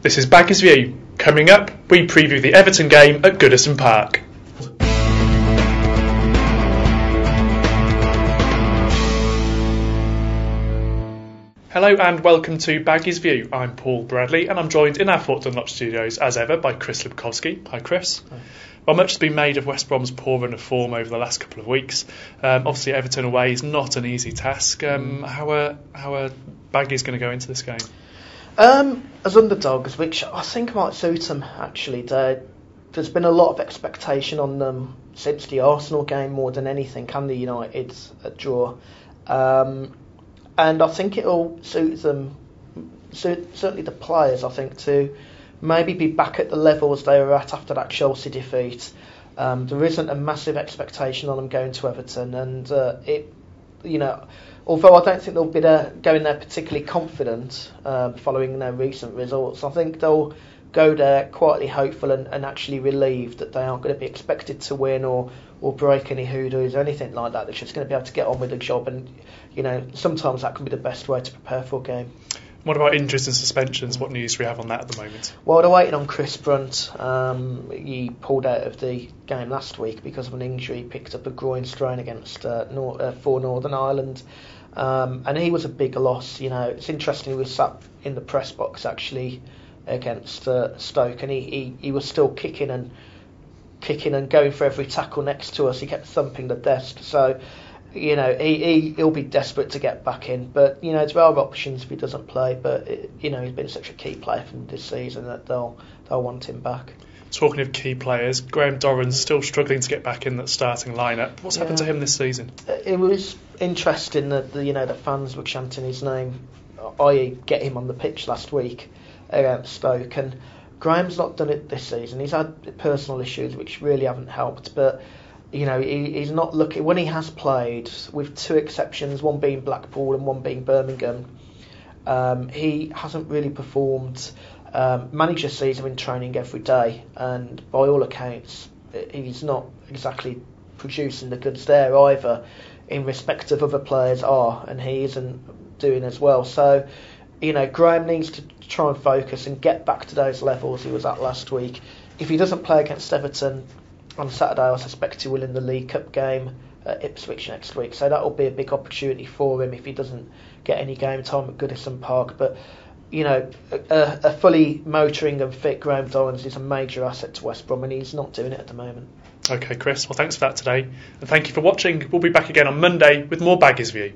This is Baggies View. Coming up, we preview the Everton game at Goodison Park. Hello and welcome to Baggies View. I'm Paul Bradley and I'm joined in our Fort Dunlop studios as ever by Chris Lepkowski. Hi Chris. Hi. Well, much has been made of West Brom's poor run of form over the last couple of weeks. Obviously Everton away is not an easy task. How are Baggies going to go into this game? As underdogs, which I think might suit them actually. There's been a lot of expectation on them since the Arsenal game more than anything, and the United's draw. And I think it'll suit them, certainly the players, I think, to maybe be back at the levels they were at after that Chelsea defeat. There isn't a massive expectation on them going to Everton, and although I don't think they'll be going there particularly confident following their recent results, I think they'll go there quietly hopeful and actually relieved that they aren't going to be expected to win or break any hoodoos or anything like that. They're just going to be able to get on with the job, and sometimes that can be the best way to prepare for a game. What about injuries and suspensions? What news do we have on that at the moment? Well, they're waiting on Chris Brunt. He pulled out of the game last week because of an injury. He picked up a groin strain against for Northern Ireland. And he was a big loss. It's interesting, he was sat in the press box actually against Stoke, and he was still kicking and going for every tackle next to us. He kept thumping the desk. So, he'll be desperate to get back in. But, there are options if he doesn't play. But, he's been such a key player from this season that they'll want him back. Talking of key players, Dorrans still struggling to get back in that starting lineup. What's happened to him this season? It was interesting that the fans were chanting his name, i.e. get him on the pitch last week against Stoke. And Graham's not done it this season. He's had personal issues which really haven't helped. But he's not looking. When he has played, with two exceptions, one being Blackpool and one being Birmingham, he hasn't really performed. Manager sees him in training every day, and by all accounts, he's not exactly producing the goods there either, in respect of other players are, and he isn't doing as well. So, Graham needs to try and focus and get back to those levels he was at last week. If he doesn't play against Everton on Saturday, I suspect he will in the League Cup game at Ipswich next week. So that will be a big opportunity for him if he doesn't get any game time at Goodison Park. But a fully motoring and fit Graham Dorrans is a major asset to West Brom, and he's not doing it at the moment. OK, Chris, well, thanks for that today. And thank you for watching. We'll be back again on Monday with more Baggies View.